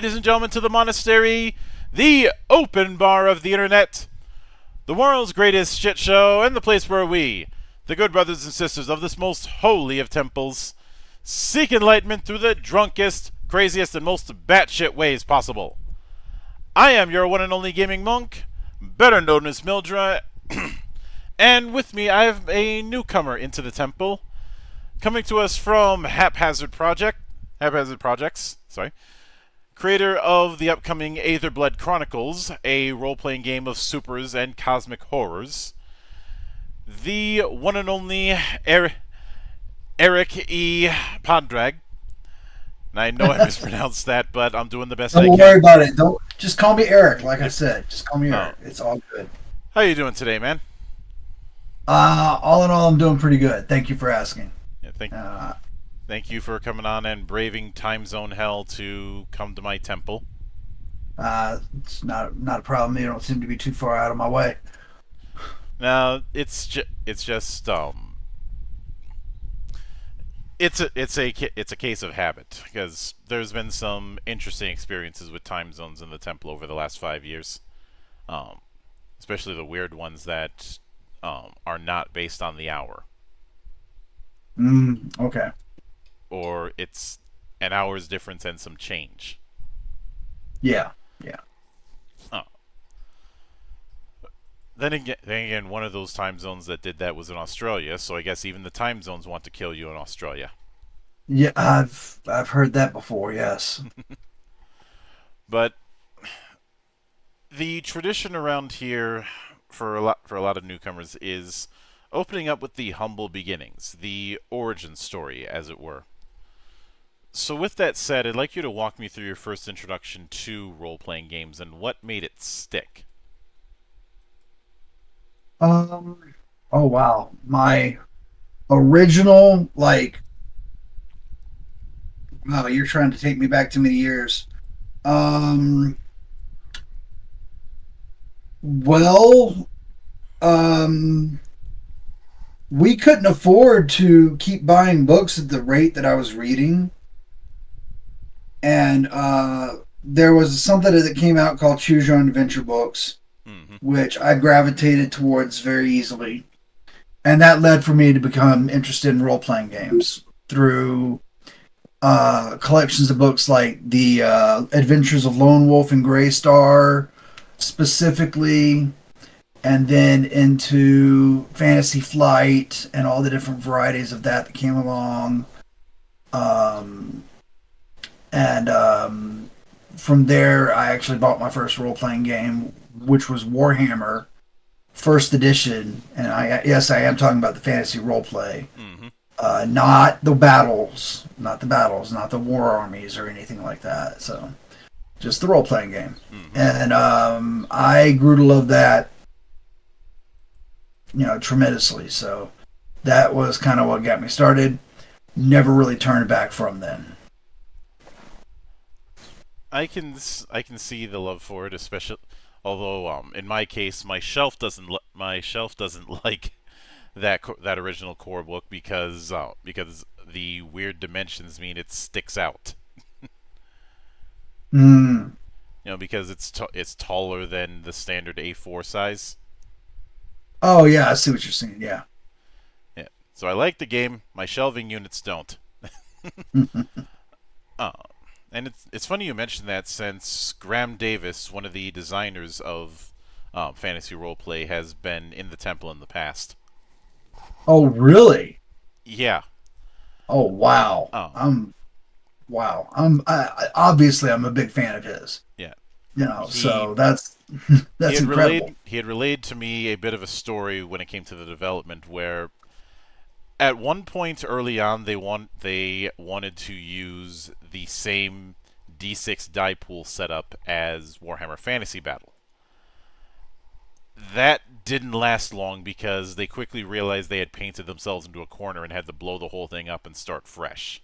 ladies and gentlemen, to the monastery, the open bar of the internet, the world's greatest shit show, and the place where we, the good brothers and sisters of this most holy of temples, seek enlightenment through the drunkest, craziest, and most batshit ways possible. I am your one and only gaming monk, better known as Mildra, and with me I have a newcomer into the temple, coming to us from Haphazard Projects, creator of the upcoming Aethyrblood Chronicles, a role-playing game of supers and cosmic horrors. The one and only Eiric E. Padráig. And I know I mispronounced that, but I'm doing the best I can. Don't worry about it. Don't just call me Eiric. Like I said, just call me Eiric. It's all good. How you doing today, man? All in all, I'm doing pretty good. Thank you for asking. Yeah, thank you for coming on and braving time zone hell to come to my temple. It's not a problem. You don't seem to be too far out of my way. Now it's just it's a case of habit, because there's been some interesting experiences with time zones in the temple over the last 5 years, especially the weird ones that are not based on the hour. Okay. Or it's an hour's difference and some change. Yeah. Oh. Then again, one of those time zones that did that was in Australia, so I guess even the time zones want to kill you in Australia. Yeah, I've heard that before. Yes. But the tradition around here for a lot of newcomers is opening up with the humble beginnings, the origin story, as it were. So with that said, I'd like you to walk me through your first introduction to role-playing games and what made it stick. Oh wow, my original wow, you're trying to take me back too many years. Well, we couldn't afford to keep buying books at the rate that I was reading. And there was something that came out called Choose Your Own Adventure books, which I gravitated towards very easily. And that led for me to become interested in role-playing games through collections of books like the Adventures of Lone Wolf and Grey Star, specifically, and then into Fantasy Flight and all the different varieties of that came along. From there, I actually bought my first role-playing game, which was Warhammer, first edition. And I am talking about the fantasy role-play. Not the battles, not the war armies or anything like that. So, just the role-playing game. And I grew to love that, tremendously. So, that was kind of what got me started. Never really turned back from then. I can see the love for it, especially although in my case my shelf doesn't like that original core book because the weird dimensions mean it sticks out. Because it's taller than the standard A4 size. Oh yeah, I see what you're saying. Yeah. So I like the game. My shelving units don't. And it's funny you mentioned that, since Graham Davis, one of the designers of fantasy roleplay, has been in the temple in the past. Oh really? Yeah. Oh wow. Obviously I'm a big fan of his. Yeah. So that's incredible. He had relayed to me a bit of a story when it came to the development, where at one point early on they wanted to use the same D6 die pool setup as Warhammer Fantasy Battle. That didn't last long because they quickly realized they had painted themselves into a corner and had to blow the whole thing up and start fresh.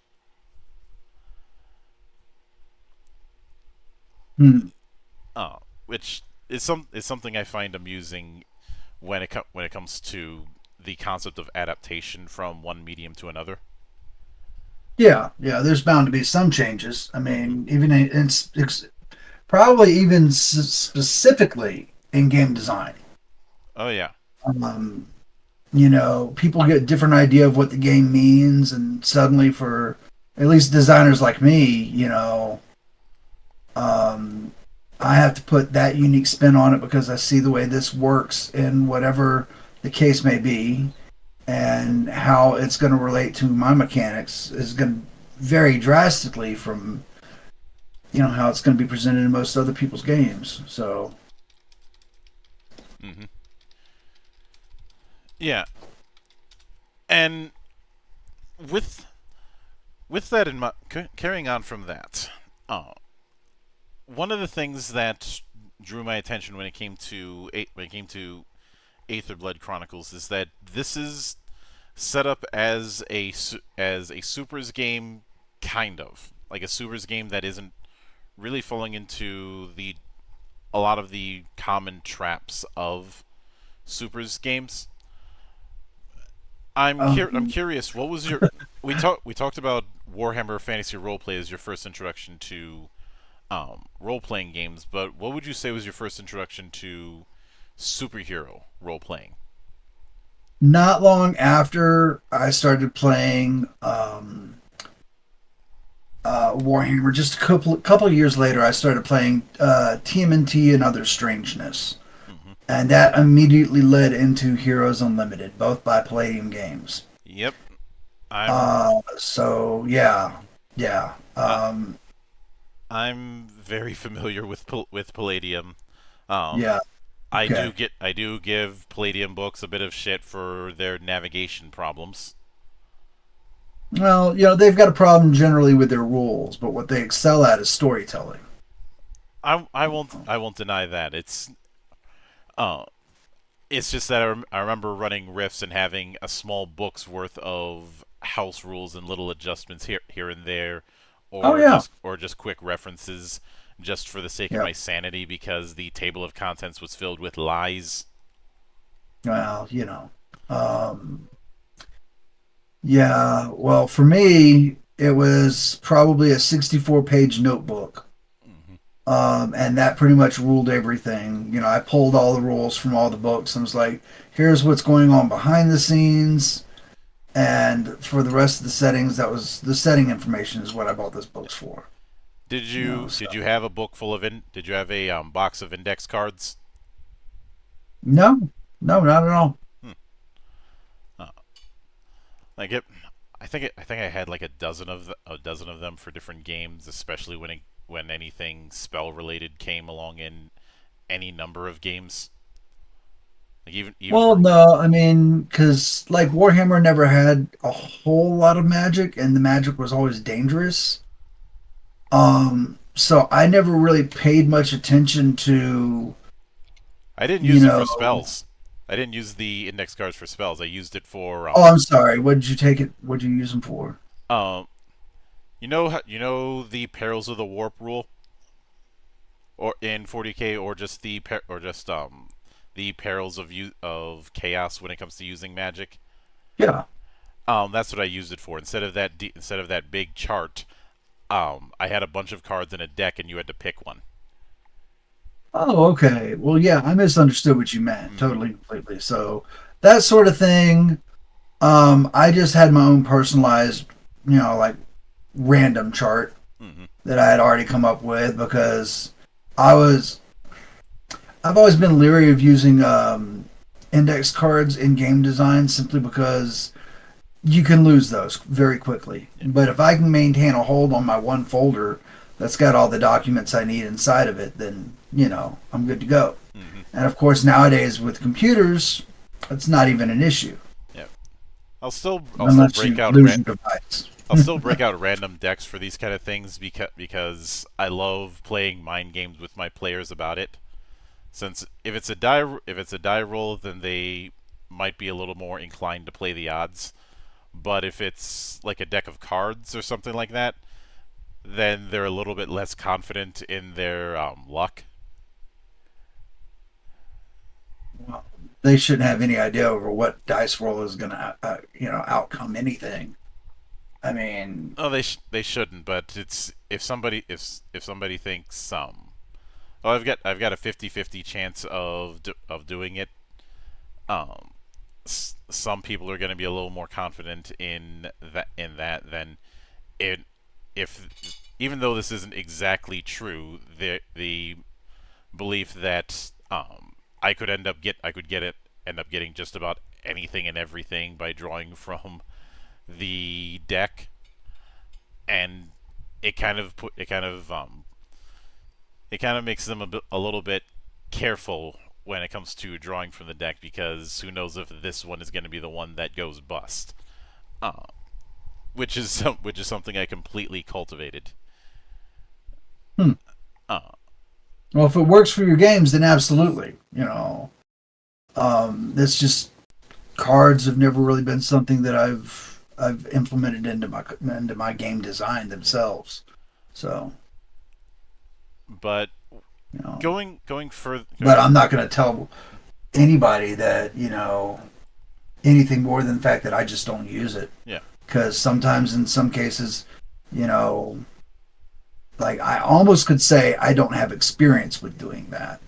Which is something I find amusing when it comes to the concept of adaptation from one medium to another. Yeah, there's bound to be some changes. I mean, even probably even specifically in game design. Oh yeah. Um, people get a different idea of what the game means, and suddenly, for at least designers like me, um, I have to put that unique spin on it because I see the way this works in whatever the case may be, and how it's going to relate to my mechanics is going to vary drastically from how it's going to be presented in most other people's games. So Hmm. Yeah, and with with that in mind, carrying on from that, uh, one of the things that drew my attention when it came to Aethyrblood Chronicles is that this is set up as a supers game, kind of like a supers game that isn't really falling into the a lot of the common traps of supers games. I'm um, curious. What was your we talked about Warhammer Fantasy Roleplay as your first introduction to role playing games, but what would you say was your first introduction to superhero role playing? not long after I started playing Warhammer, just a couple of years later, I started playing TMNT and Other Strangeness, Hmm. and that immediately led into Heroes Unlimited, both by Palladium Games. Yep, I'm So yeah, yeah. uh, I'm very familiar with with Palladium. Um, Yeah. Okay. I do give Palladium books a bit of shit for their navigation problems. Well, they've got a problem generally with their rules, but what they excel at is storytelling. I won't deny that. Uh it's just that I remember running riffs and having a small book's worth of house rules and little adjustments here and there, Oh yeah. or just quick references, just for the sake of Yeah. my sanity because the table of contents was filled with lies. Well, Um, yeah. Well, for me, it was probably a 64-page notebook. Hmm. And that pretty much ruled everything. I pulled all the rules from all the books and was like, here's what's going on behind the scenes. And for the rest of the settings, that was the setting information is what I bought those books for. So Did you have a book full of did you have a box of index cards? no, no, not at all. Hmm. Uh, like it, I think I had like a dozen of them for different games, especially when anything spell related came along in any number of games. Like even Well, for no, I mean, because like Warhammer never had a whole lot of magic, and the magic was always dangerous. So I never really paid much attention to, I didn't you use it for know. spells. I didn't use the index cards for spells. I used it for Oh, I'm sorry. What did you take it? What did you use them for? um you know the perils of the warp rule or in 40k or just or just the perils of chaos when it comes to using magic. Yeah. That's what I used it for. Instead of that big chart, I had a bunch of cards in a deck, and you had to pick one. Oh, okay. Well, yeah, I misunderstood what you meant Mm-hmm. totally, completely. So that sort of thing. I just had my own personalized, like random chart Mm-hmm. that I had already come up with because I was I've always been leery of using index cards in game design simply because you can lose those very quickly. Yeah. But if I can maintain a hold on my one folder that's got all the documents I need inside of it, then I'm good to go. Mm-hmm. And of course, nowadays with computers, it's not even an issue Yeah. I'll still unless break you out lose your device. I'll still break out random decks for these kind of things because I love playing mind games with my players about it. Since if it's a die roll, then they might be a little more inclined to play the odds. But if it's like a deck of cards or something like that, then they're a little bit less confident in their luck. Well, they shouldn't have any idea over what dice roll is going to, outcome anything. I mean, Oh, they shouldn't. But it's if somebody thinks Oh, I've got a 50-50 chance of doing it. Um, some people are going to be a little more confident in that than it if even though this isn't exactly true, the belief that I could get it end up getting just about anything and everything by drawing from the deck, and it kind of makes them a little bit careful when it comes to drawing from the deck, because who knows if this one is going to be the one that goes bust. Uh, which is something I completely cultivated. Hmm. Uh, Well, if it works for your games, then absolutely. It's just cards have never really been something that I've implemented into my game design themselves. So, but you know, going further, but I'm not going to tell anybody that anything more than the fact that I just don't use it. yeah, Because sometimes, in some cases, you know, like I almost could say I don't have experience with doing that.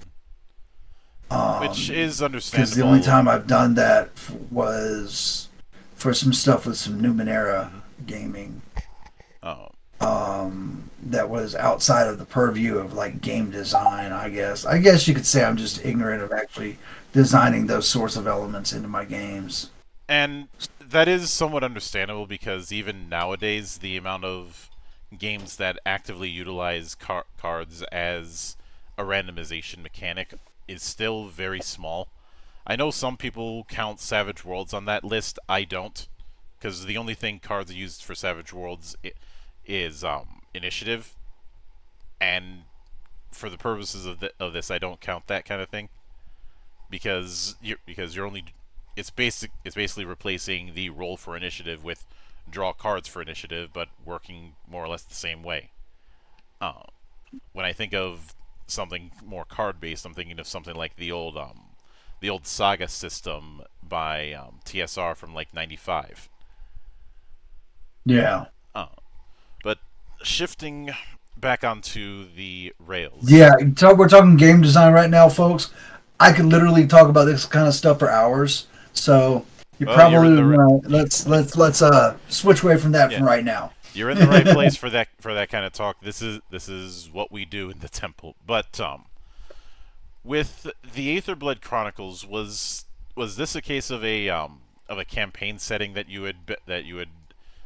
which is Because the only understandable. time I've done that was for some stuff with some Numenera Mhm. gaming. Oh, That was outside of the purview of like game design, I guess. I guess you could say I'm just ignorant of actually designing those sorts of elements into my games. and that is somewhat understandable, because even nowadays, the amount of games that actively utilize cards as a randomization mechanic is still very small. I know some people count Savage Worlds on that list. I don't, because the only thing cards are used for Savage Worlds is initiative, and for the purposes of this, I don't count that kind of thing, because you're only it's basically replacing the roll for initiative with draw cards for initiative, but working more or less the same way. Uh, when I think of something more card based, I'm thinking of something like the old Saga system by TSR from like '95. Yeah. Uh, but shifting back onto the rails. Yeah, we're talking game design right now, folks. I could literally talk about this kind of stuff for hours. So you Well, you're in probably the let's switch away from that yeah, from right now. you're in the right place for that kind of talk. This is what we do in the temple. But with the Aethyrblood Chronicles, was this a case of a campaign setting that you had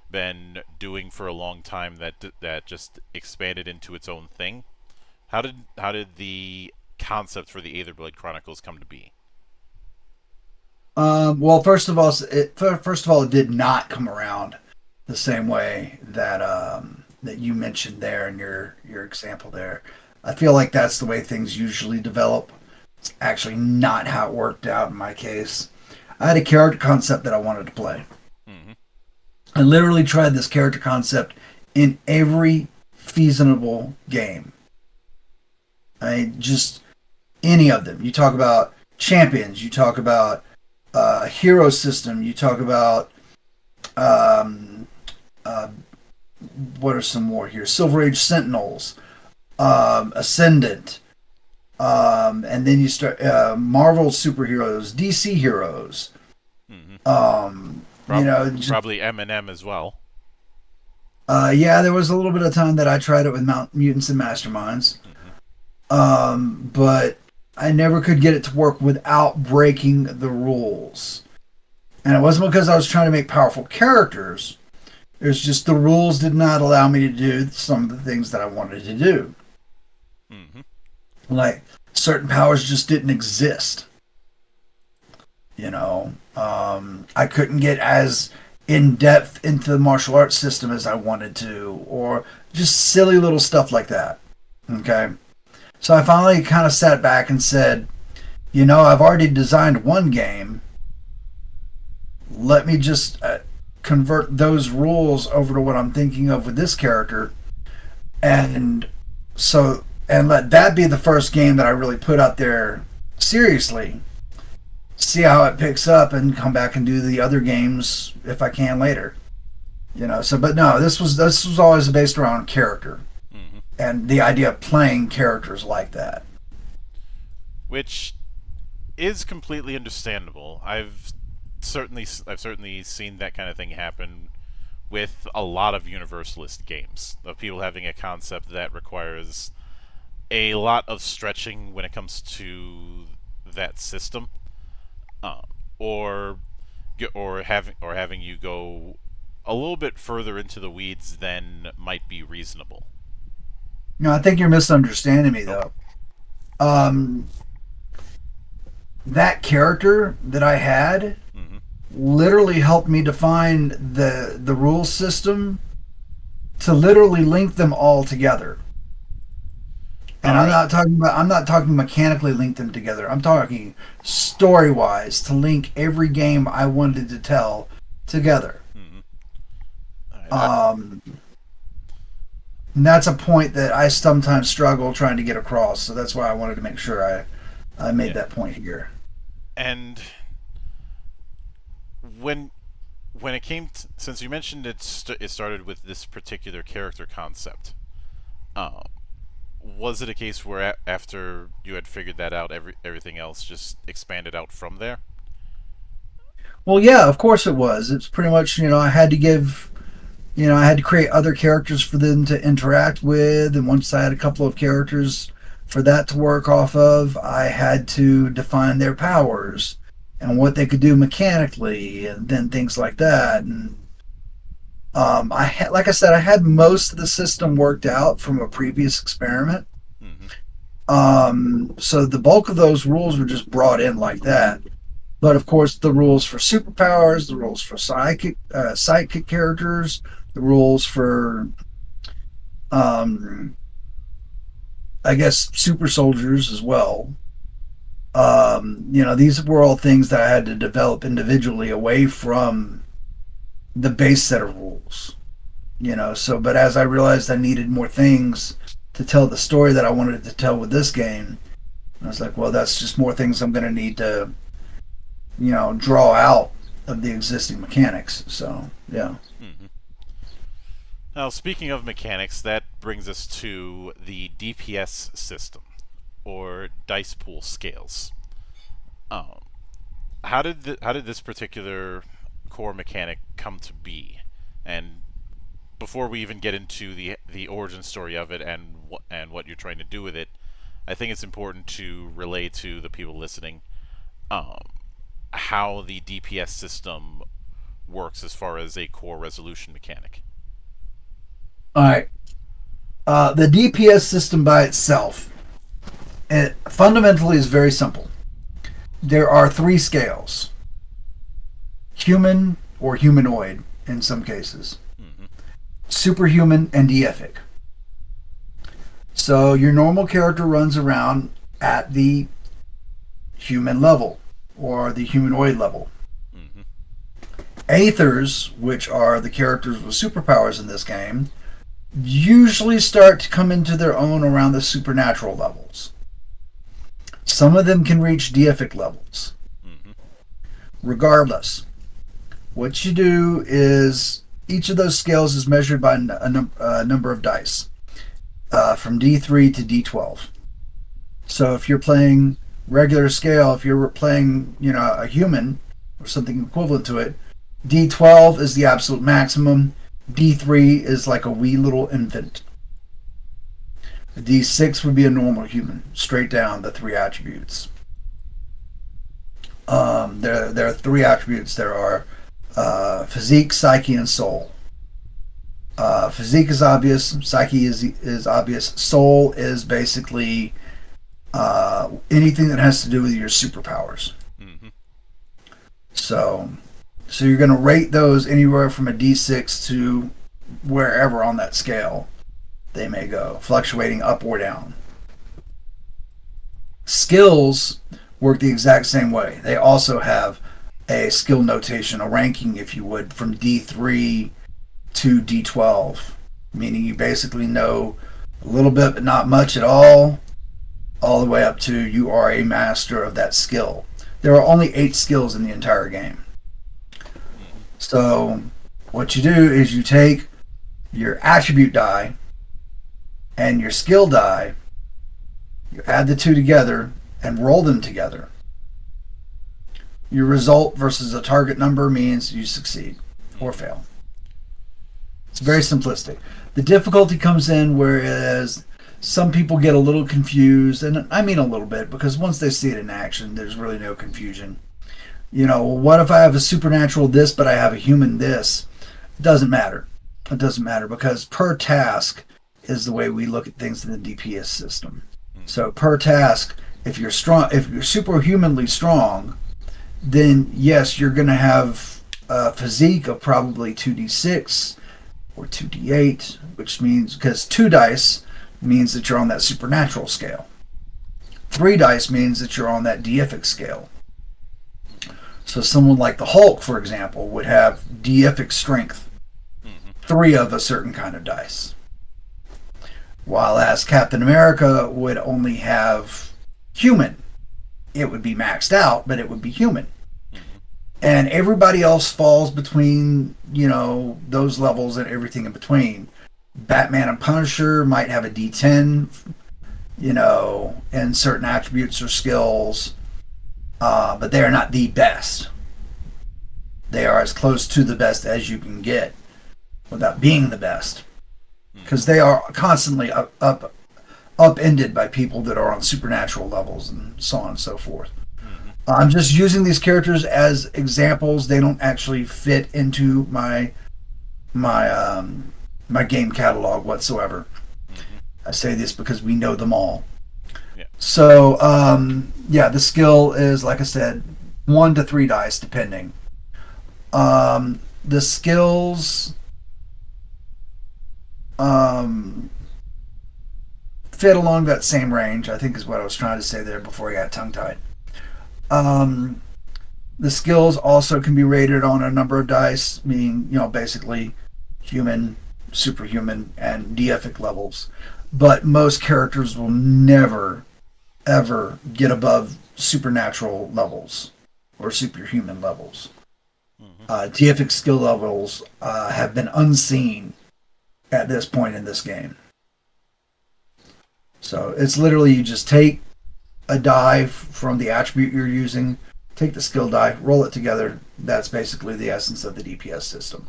been doing for a long time, that just expanded into its own thing? How did the concept for the Aethyrblood Chronicles come to be? Well, first of all, it did not come around the same way that you mentioned there in your example there. I feel like that's the way things usually develop. It's actually not how it worked out in my case. I had a character concept that I wanted to play. Mm-hmm. I literally tried this character concept in every feasible game. Just any of them. You talk about champions. You talk about hero system. You talk about um, uh, what are some more here? Silver Age Sentinels, Ascendant, and then you start Marvel superheroes, DC heroes. Mm-hmm. Just, Probably M as well. yeah, there was a little bit of time that I tried it with Mutants and Masterminds, Mm-hmm. but I never could get it to work without breaking the rules. And it wasn't because I was trying to make powerful characters. It was just the rules did not allow me to do some of the things that I wanted to do. Mm-hmm. Like certain powers just didn't exist. I couldn't get as in depth into the martial arts system as I wanted to, or just silly little stuff like that. Okay. So I finally kind of sat back and said, I've already designed one game. Let me just convert those rules over to what I'm thinking of with this character, and and let that be the first game that I really put out there seriously. See how it picks up, and come back and do the other games if I can later. But no, this was always based around character Mm-hmm. and the idea of playing characters like that. which is completely understandable. I've certainly seen that kind of thing happen with a lot of universalist games, of people having a concept that requires a lot of stretching when it comes to that system, uh, or having you go a little bit further into the weeds than might be reasonable. No, I think you're misunderstanding me Okay. though. Um, that character that I had Mm-hmm. literally helped me define the rule system to literally link them all together. And All right. I'm not talking mechanically link them together. I'm talking story wise to link every game I wanted to tell together. Mm-hmm. All right. Um, and that's a point that I sometimes struggle trying to get across. So that's why I wanted to make sure I made Yeah. that point here. And when it came since you mentioned it started with this particular character concept, um, was it a case where after you had figured that out, everything else just expanded out from there? Well, yeah, of course it was. It's pretty much, I had to give, I had to create other characters for them to interact with. And once I had a couple of characters for that to work off of, I had to define their powers and what they could do mechanically and then things like that. And like I said, I had most of the system worked out from a previous experiment. Mm-hmm. So the bulk of those rules were just brought in like that. But of course, the rules for superpowers, the rules for sidekick characters, the rules for, um, I guess, super soldiers as well. These were all things that I had to develop individually away from the base set of rules. But as I realized I needed more things to tell the story that I wanted to tell with this game, I was like, well, that's just more things I'm going to need to draw out of the existing mechanics. So yeah. Mm-hmm. Now, speaking of mechanics, that brings us to the DPS system, or dice pool scales. Um, how did this particular core mechanic come to be? And before we even get into the origin story of it and what you're trying to do with it, I think it's important to relay to the people listening, um, how the DPS system works as far as a core resolution mechanic. All right. The DPS system by itself, it fundamentally is very simple. There are three scales: human or humanoid in some cases, Mm-hmm. superhuman, and deific. So your normal character runs around at the human level or the humanoid level. Mm-hmm. Aethers, which are the characters with superpowers in this game, usually start to come into their own around the supernatural levels. Some of them can reach deific levels. Mm-hmm. Regardless, what you do is each of those scales is measured by a number of dice, from D3 to D12. So if you're playing regular scale, if you're playing, a human or something equivalent to it, D12 is the absolute maximum. D3 is like a wee little infant. D6 would be a normal human, straight down the three attributes. There are three attributes. There are physique, psyche, and soul. Physique is obvious. Psyche is obvious. Soul is basically anything that has to do with your superpowers. Mm-hmm. So, so you're going to rate those anywhere from a D6 to wherever on that scale they may go, fluctuating up or down. Skills work the exact same way. They also have a skill notation, a ranking, if you would, from D3 to D12, meaning you basically know a little bit but not much at all the way up to you are a master of that skill. There are only 8 skills in the entire game. So what you do is you take your attribute die and your skill die, you add the two together, and roll them together. Your result versus a target number means you succeed or fail. It's very simplistic. The difficulty comes in whereas some people get a little confused, and I mean a little bit, because once they see it in action, there's really no confusion. What if I have a supernatural this, but I have a human this? It doesn't matter. It doesn't matter because per task is the way we look at things in the DPS system. So per task, if you're superhumanly strong, then yes, you're going to have a physique of probably 2d6 or 2d8, which means, because 2 dice means that you're on that supernatural scale. 3 dice means that you're on that deific scale. So someone like the Hulk, for example, would have deific strength, 3 of a certain kind of dice. While as Captain America would only have human. It would be maxed out, but it would be human. And everybody else falls between, those levels and everything in between. Batman and Punisher might have a D10, and certain attributes or skills, but they are not the best. They are as close to the best as you can get without being the best. Because they are constantly upended by people that are on supernatural levels and so on and so forth. I'm just using these characters as examples. They don't actually fit into my game catalog whatsoever. I say this because we know them all. Yeah. So, the skill is, like I said, 1 to 3 dice, depending. The skills fit along that same range, I think is what I was trying to say there before I got tongue-tied. The skills also can be rated on a number of dice, meaning, basically human, superhuman, and deific levels. But most characters will never, ever get above supernatural levels or superhuman levels. Deific skill levels have been unseen at this point in this game. So it's literally you just take a die from the attribute you're using, take the skill die, roll it together. That's basically the essence of the DPS system.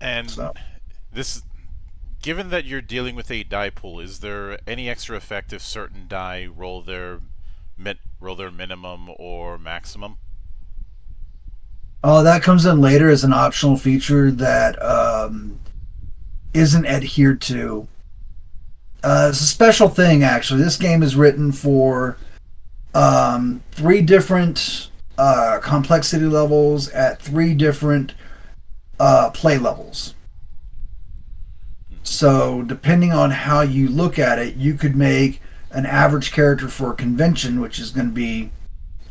And this, given that you're dealing with a die pool, is there any extra effect if certain die roll their minimum or maximum? That comes in later as an optional feature that isn't adhered to. It's a special thing, actually. This game is written for 3 different complexity levels at 3 different play levels. So, depending on how you look at it, you could make an average character for a convention, which is going to be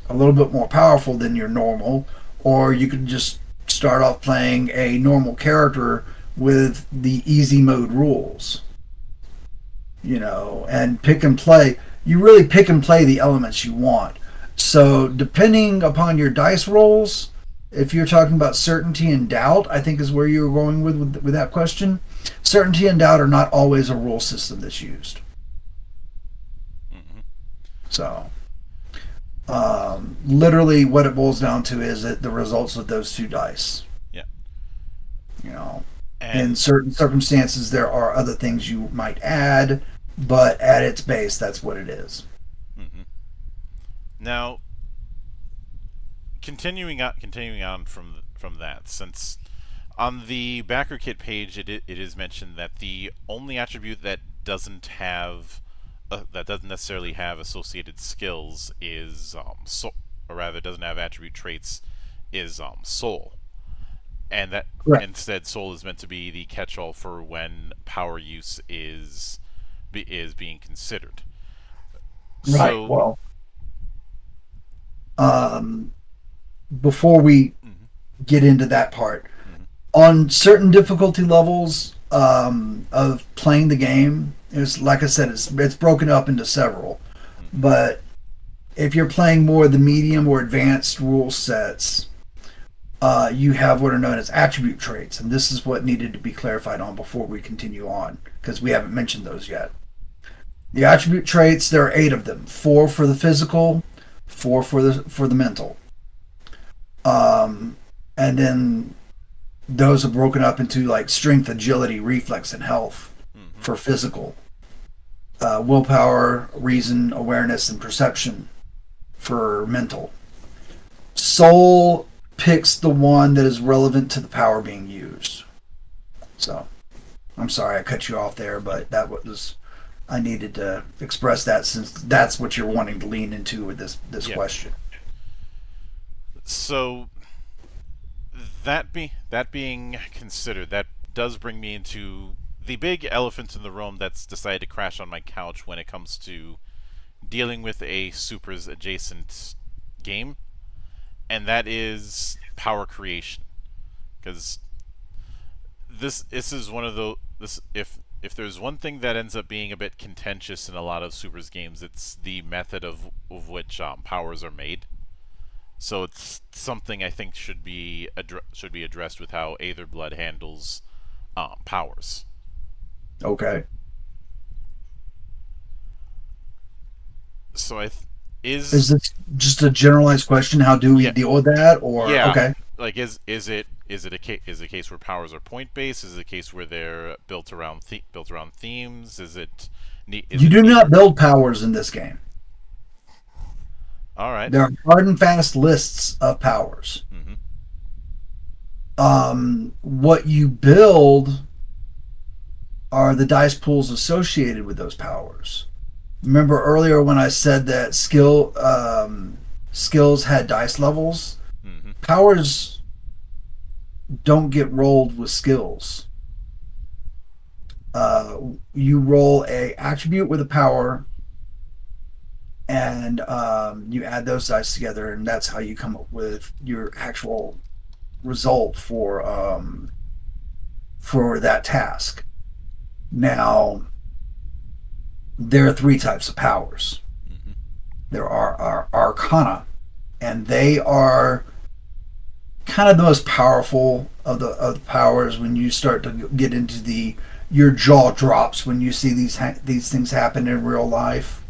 a little bit more powerful than your normal, or you could just start off playing a normal character with the easy mode rules. And pick and play. You really pick and play the elements you want. So, depending upon your dice rolls, if you're talking about certainty and doubt, I think is where you were going with that question. Certainty and doubt are not always a rule system that's used. So, literally what it boils down to is that the results of those 2 dice. Yeah. In certain circumstances, there are other things you might add, but at its base, that's what it is. Now, continuing on from that, since on the backer kit page it is mentioned that the only attribute that doesn't necessarily have associated skills is or rather doesn't have attribute traits is soul, and that instead soul is meant to be the catch-all for when power use is being considered. Right. So, before we get into that part, on certain difficulty levels of playing the game, it's like I said, it's broken up into several. But if you're playing more of the medium or advanced rule sets, you have what are known as attribute traits, and this is what needed to be clarified on before we continue on, because we haven't mentioned those yet. The attribute traits, there are 8 of them. 4 for the physical, 4 for the mental. And then those are broken up into like strength, agility, reflex, and health Mm-hmm. for physical. Willpower, reason, awareness, and perception for mental. Soul picks the one that is relevant to the power being used. So, I'm sorry I cut you off there, but that was I needed to express that since that's what you're wanting to lean into with this Yeah. question. So that being considered, that does bring me into the big elephant in the room that's decided to crash on my couch when it comes to dealing with a supers adjacent game, and that is power creation. Because this is one of the this if there's one thing that ends up being a bit contentious in a lot of supers games, it's the method of which powers are made. So it's something I think should be addressed with how Aethyrblood handles powers. Okay. So Is this just a generalized question? How do we yeah, deal with that? Or yeah, okay, like is it a case where powers are point based? Is it a case where they're built around themes? Is you it do not neither? build powers in this game. All right. There are hard and fast lists of powers. Mm-hmm. What you build are the dice pools associated with those powers. Remember earlier when I said that skills had dice levels? Mm-hmm. Powers don't get rolled with skills. You roll a attribute with a power, and you add those dice together, and that's how you come up with your actual result for that task. Now, there are 3 types of powers. Mm-hmm. There are arcana, and they are kind of the most powerful of the powers. When you start to get into your jaw drops when you see these things happen in real life.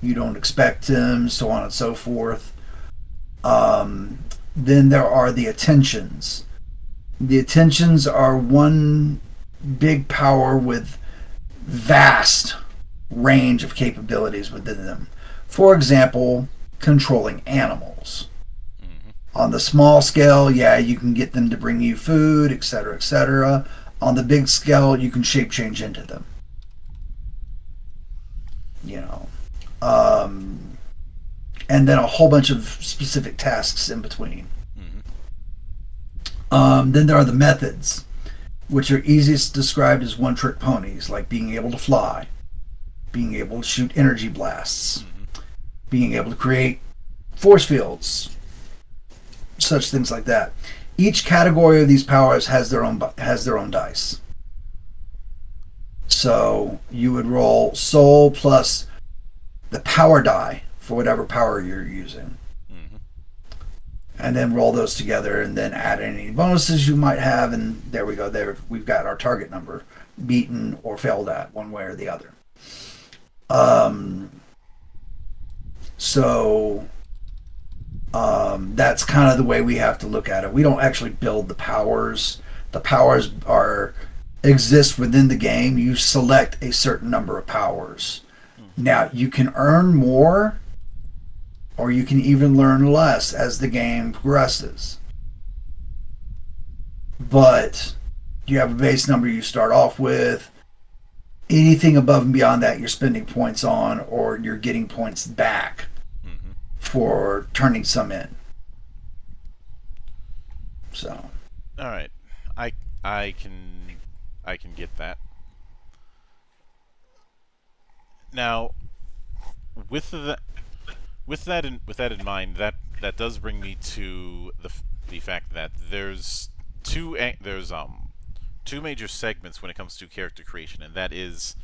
You don't expect them, so on and so forth. Then there are the attentions. The attentions are one big power with vast range of capabilities within them. For example, controlling animals. Mm-hmm. On the small scale, yeah, you can get them to bring you food, etc., etc. On the big scale, you can shape change into them. You know, and then a whole bunch of specific tasks in between. Mm-hmm. Then there are the methods, which are easiest described as one-trick ponies, like being able to fly, being able to shoot energy blasts, Mm-hmm. being able to create force fields, such things like that. Each category of these powers has their own dice. So you would roll soul plus the power die for whatever power you're using, Mm-hmm. and then roll those together, and then add any bonuses you might have, and there we go. There we've got our target number, beaten or failed at one way or the other. So that's kind of the way we have to look at it. We don't actually build the powers. The powers are exist within the game. You select a certain number of powers. Mm-hmm. Now you can earn more, or you can even learn less as the game progresses. But you have a base number you start off with. Anything above and beyond that, you're spending points on, or you're getting points back Mm-hmm. for turning some in. So, All right. I I can I can get that. Now, with the with that in mind, that does bring me to the fact that there's two major segments when it comes to character creation, and that is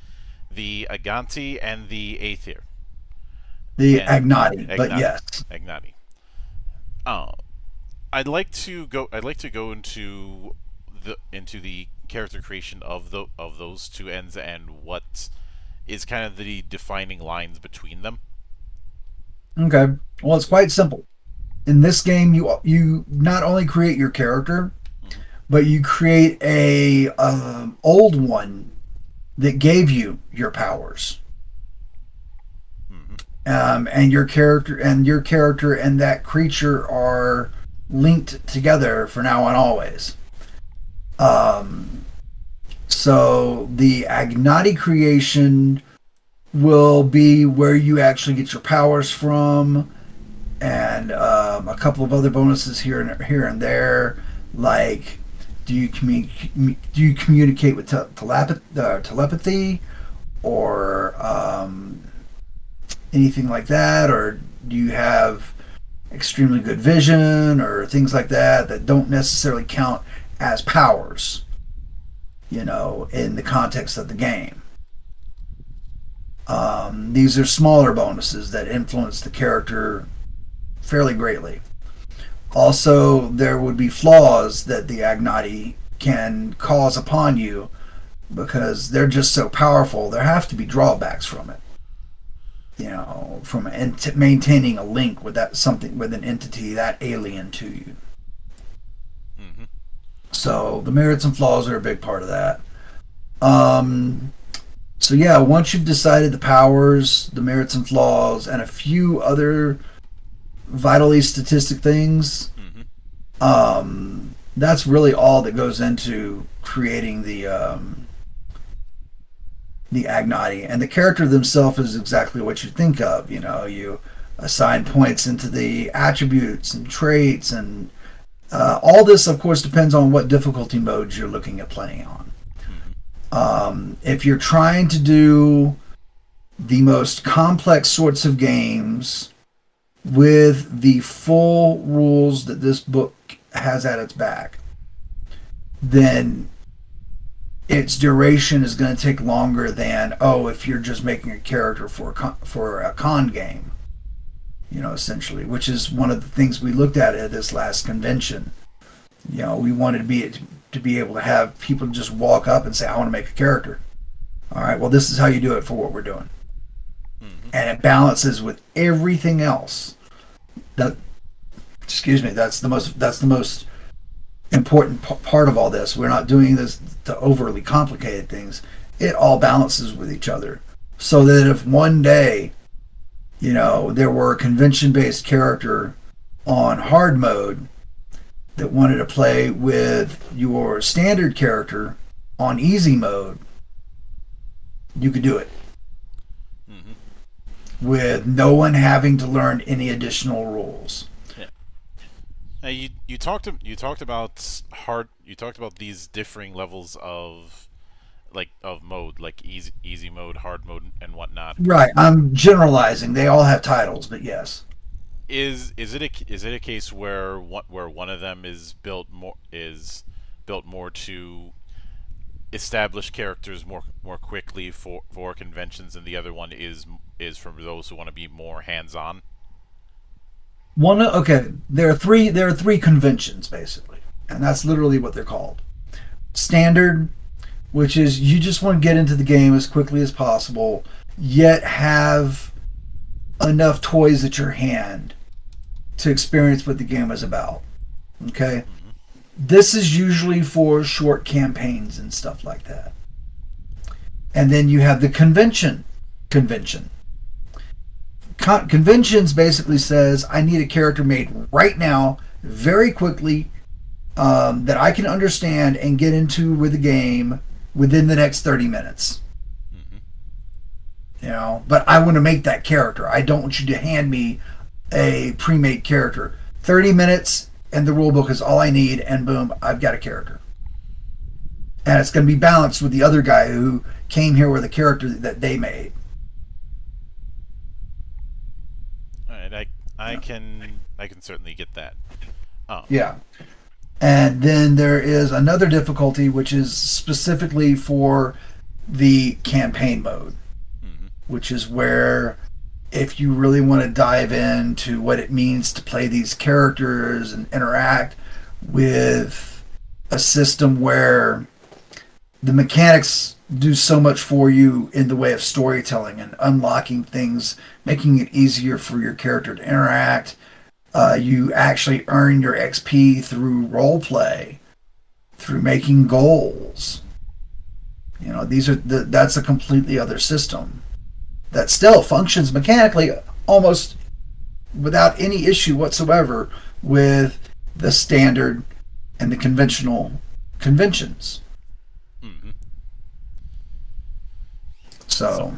the Aganti and the Aether. the And Agnati, but Agnati. yes. Agnati. Uh, I'd like to go into the character creation of those two ends and what is kind of the defining lines between them. Okay. Well, it's quite simple. In this game, you not only create your character, Mm-hmm. but you create a old one that gave you your powers. Mm-hmm. And your character and that creature are linked together for now and always. So the Agnati creation will be where you actually get your powers from, and a couple of other bonuses here and there, like do you communicate with telepathy, or anything like that, or do you have extremely good vision or things like that don't necessarily count as powers, in the context of the game. These are smaller bonuses that influence the character fairly greatly. Also, there would be flaws that the Agnati can cause upon you because they're just so powerful. There have to be drawbacks from it. From maintaining a link with an entity that alien to you. Mm-hmm. So the merits and flaws are a big part of that. So yeah, once you've decided the powers, the merits and flaws, and a few other vitally statistic things, that's really all that goes into creating the Agnati. And the character themselves is exactly what you think of. You assign points into the attributes and traits, and all this, of course, depends on what difficulty modes you're looking at playing on. If you're trying to do the most complex sorts of games with the full rules that this book has at its back, then its duration is going to take longer than, if you're just making a character for a con game, essentially, which is one of the things we looked at this last convention. We wanted to be able to have people just walk up and say, I want to make a character. All right, well, this is how you do it for what we're doing. Mm-hmm. And it balances with everything else. That's the most important part of all this. We're not doing this to overly complicated things. It all balances with each other. So that if one day, there were a convention-based character on hard mode that wanted to play with your standard character on easy mode, you could do it. Mm-hmm. With no one having to learn any additional rules. Yeah. Now you talked about these differing levels of mode, like easy mode, hard mode, and whatnot. Right. I'm generalizing. They all have titles, but yes. Is it a case where one of them is built more to establish characters more quickly for conventions, and the other one is for those who want to be more hands-on? There are three conventions basically, and that's literally what they're called. Standard, which is you just want to get into the game as quickly as possible, yet have enough toys at your hand to experience what the game is about. Okay? Mm-hmm. This is usually for short campaigns and stuff like that. And then you have the convention. Conventions basically says, I need a character made right now, very quickly, that I can understand and get into with the game within the next 30 minutes. Mm-hmm. But I want to make that character. I don't want you to hand me a pre-made character. 30 minutes and the rulebook is all I need, and boom, I've got a character. And it's going to be balanced with the other guy who came here with a character that they made. All right, I can certainly get that. Oh. Yeah. And then there is another difficulty, which is specifically for the campaign mode, mm-hmm. which is where if you really want to dive into what it means to play these characters and interact with a system where the mechanics do so much for you in the way of storytelling and unlocking things, making it easier for your character to interact. You actually earn your XP through role play, through making goals. That's a completely other system that still functions mechanically almost without any issue whatsoever with the standard and the conventional conventions. Mm-hmm. So,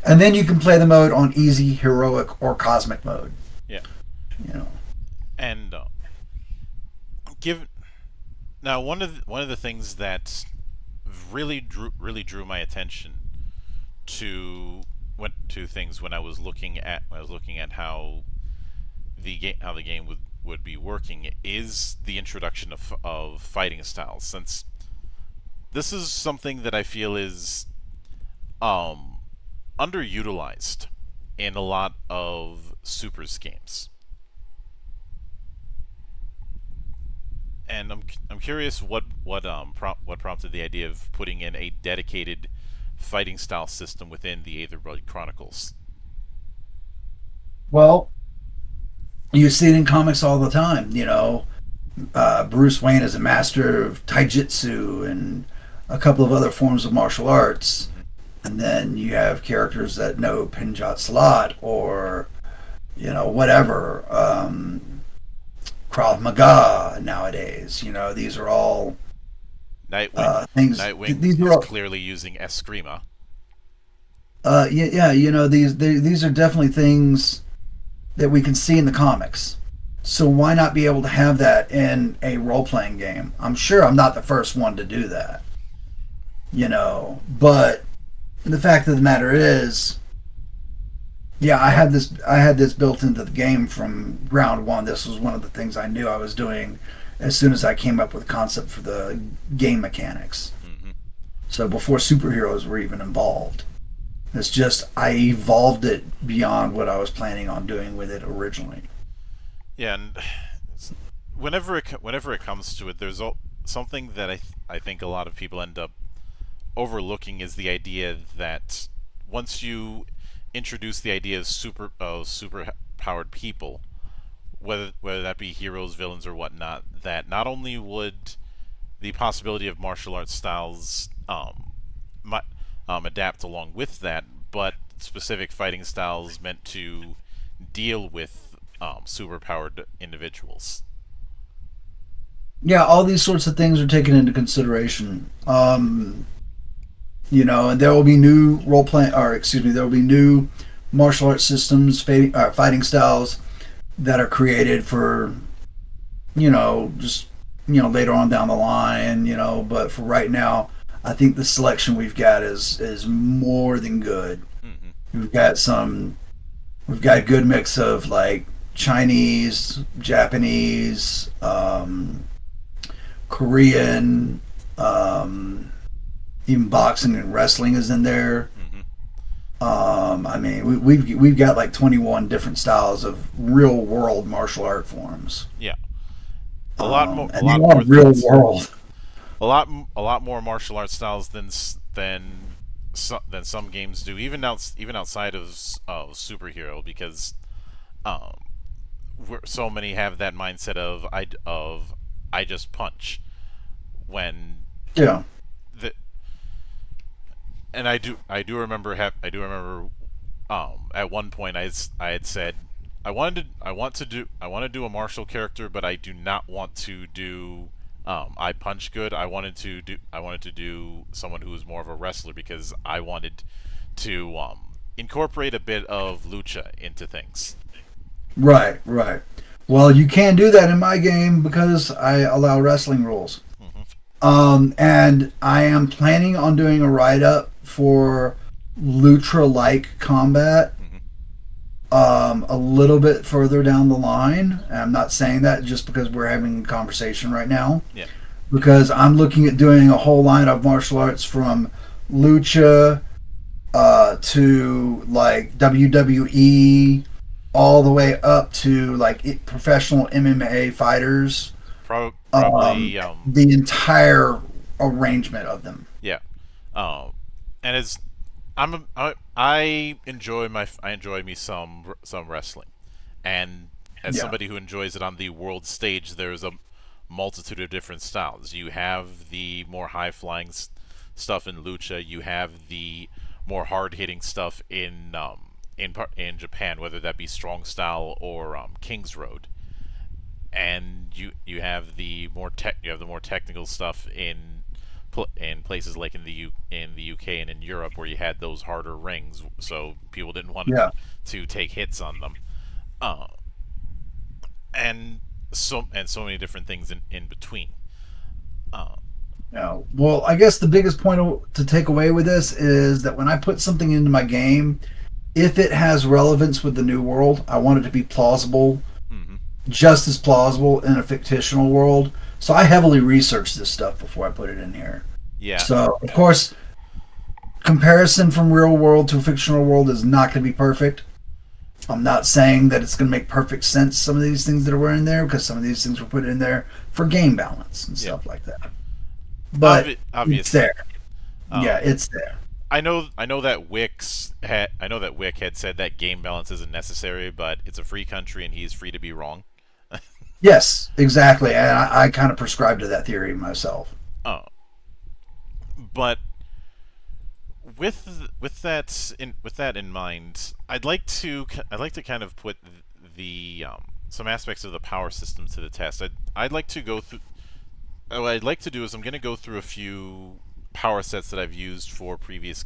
and then you can play the mode on easy, heroic, or cosmic mode. Yeah. You know. And now one of the things that really drew my attention to things when I was looking at how the game would be working is the introduction of fighting styles, since this is something that I feel is underutilized in a lot of Supers games. And I'm curious what prompted the idea of putting in a dedicated fighting style system within the Aethyrblood Chronicles. Well, you see it in comics all the time. Bruce Wayne is a master of taijutsu and a couple of other forms of martial arts. And then you have characters that know Pinjot Salat or, whatever, Krav Maga nowadays. These are all things. Nightwing these is are all, clearly using Eskrima. these are definitely things that we can see in the comics. So why not be able to have that in a role-playing game? I'm sure I'm not the first one to do that. But the fact of the matter is, yeah, I had this built into the game from round one. This was one of the things I knew I was doing as soon as I came up with the concept for the game mechanics. Mm-hmm. So before superheroes were even involved. It's just I evolved it beyond what I was planning on doing with it originally. Yeah, and whenever it comes to it, there's something that I think a lot of people end up overlooking is the idea that once you introduce the idea of super powered people, whether that be heroes, villains, or whatnot, that not only would the possibility of martial arts styles adapt along with that, but specific fighting styles meant to deal with superpowered individuals. Yeah, all these sorts of things are taken into consideration. And there will be new there will be new martial arts systems, fighting styles that are created for, later on down the line, but for right now, I think the selection we've got is more than good. Mm-hmm. We've got a good mix of like Chinese, Japanese, Korean, even boxing and wrestling is in there. Mm-hmm. We've got like 21 different styles of real world martial art forms. Yeah, a lot more real world. A lot more martial arts styles than some games do, even outside of superhero, because so many have that mindset of I just punch when Yeah. And I do remember at one point I had said I want to do a martial character, but I do not want to do I punch good. I wanted to do someone who was more of a wrestler, because I wanted to incorporate a bit of lucha into things. Right. Well, you can do that in my game because I allow wrestling rules. Mm-hmm. And I am planning on doing a write-up for lucha-like combat a little bit further down the line. And I'm not saying that just because we're having a conversation right now. Yeah. Because I'm looking at doing a whole line of martial arts from lucha to like WWE, all the way up to like professional MMA fighters. Probably the entire arrangement of them. Yeah. Um, and it's I enjoy me some wrestling, and as Yeah. somebody who enjoys it on the world stage, there's a multitude of different styles. You have the more high flying stuff in lucha. You have the more hard hitting stuff in Japan, whether that be strong style or King's Road, and you have the more technical stuff in places like in the UK and in Europe, where you had those harder rings, so people didn't want Yeah. to take hits on them, uh, and so many different things in between. Uh, Yeah. Well, I guess the biggest point to take away with this is that when I put something into my game, if it has relevance with the new world, I want it to be plausible, mm-hmm. just as plausible in a fictional world. So I heavily researched this stuff before I put it in here. Yeah. So, of course, comparison from real world to a fictional world is not going to be perfect. I'm not saying that it's going to make perfect sense, some of these things that were in there, because some of these things were put in there for game balance and stuff like that. But Obviously, it's there. Yeah, it's there. I know that Wick had said that game balance isn't necessary, but it's a free country and he's free to be wrong. Yes, exactly. And I kind of prescribe to that theory myself. Oh, but with that in mind, I'd like to kind of put the some aspects of the power system to the test. I'd like to go through. What I'd like to do is I'm going to go through a few power sets that I've used for previous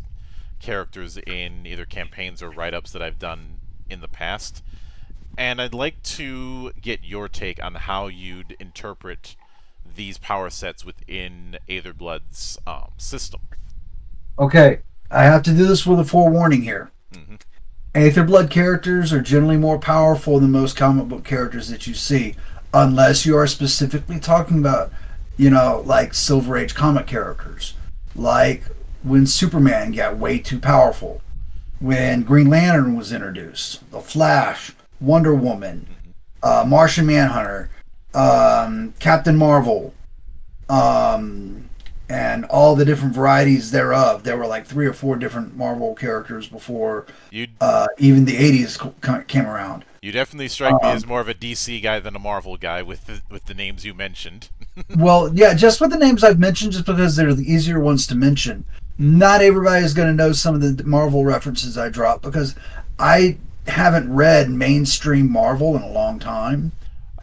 characters in either campaigns or write-ups that I've done in the past, and I'd like to get your take on how you'd interpret these power sets within Aetherblood's system. Okay, I have to do this with a forewarning here. Mm-hmm. Aetherblood characters are generally more powerful than most comic book characters that you see, unless you are specifically talking about, like Silver Age comic characters. Like when Superman got way too powerful, when Green Lantern was introduced, The Flash, Wonder Woman, Martian Manhunter, Captain Marvel, and all the different varieties thereof. There were like 3 or 4 different Marvel characters before even the 80s came around. You definitely strike me as more of a DC guy than a Marvel guy with the names you mentioned. Well, yeah, just with the names I've mentioned, just because they're the easier ones to mention. Not everybody is going to know some of the Marvel references I drop, because I haven't read mainstream Marvel in a long time.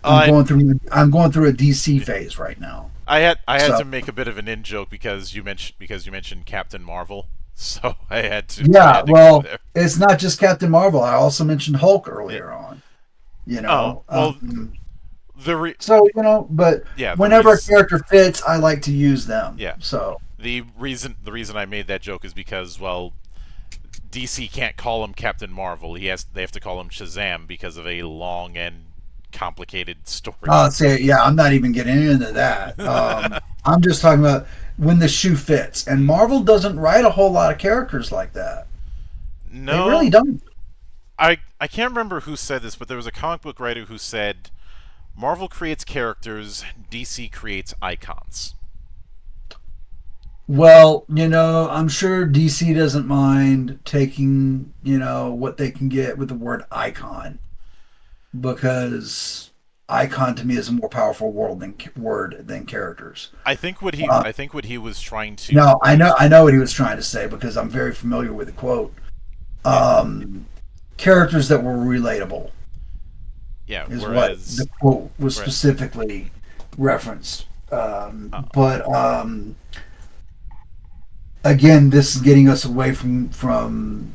I'm going through a DC phase right now. I had to make a bit of an in joke because you mentioned Captain Marvel, so I had to. Yeah, well, it's not just Captain Marvel. I also mentioned Hulk earlier on. Oh, well, but yeah, whenever a character fits, I like to use them. Yeah. So the reason I made that joke is because, well, DC can't call him Captain Marvel. They have to call him Shazam because of a long and complicated story. I'm not even getting into that. I'm just talking about when the shoe fits, and Marvel doesn't write a whole lot of characters like that. No, they really don't. I can't remember who said this, but there was a comic book writer who said Marvel creates characters, DC creates icons. Well, I'm sure DC doesn't mind taking, what they can get with the word icon, because icon to me is a more powerful word than characters. I think what he was trying to. No, I know what he was trying to say, because I'm very familiar with the quote. Characters that were relatable. Yeah, is what the quote was specifically referenced. But again, this is getting us away from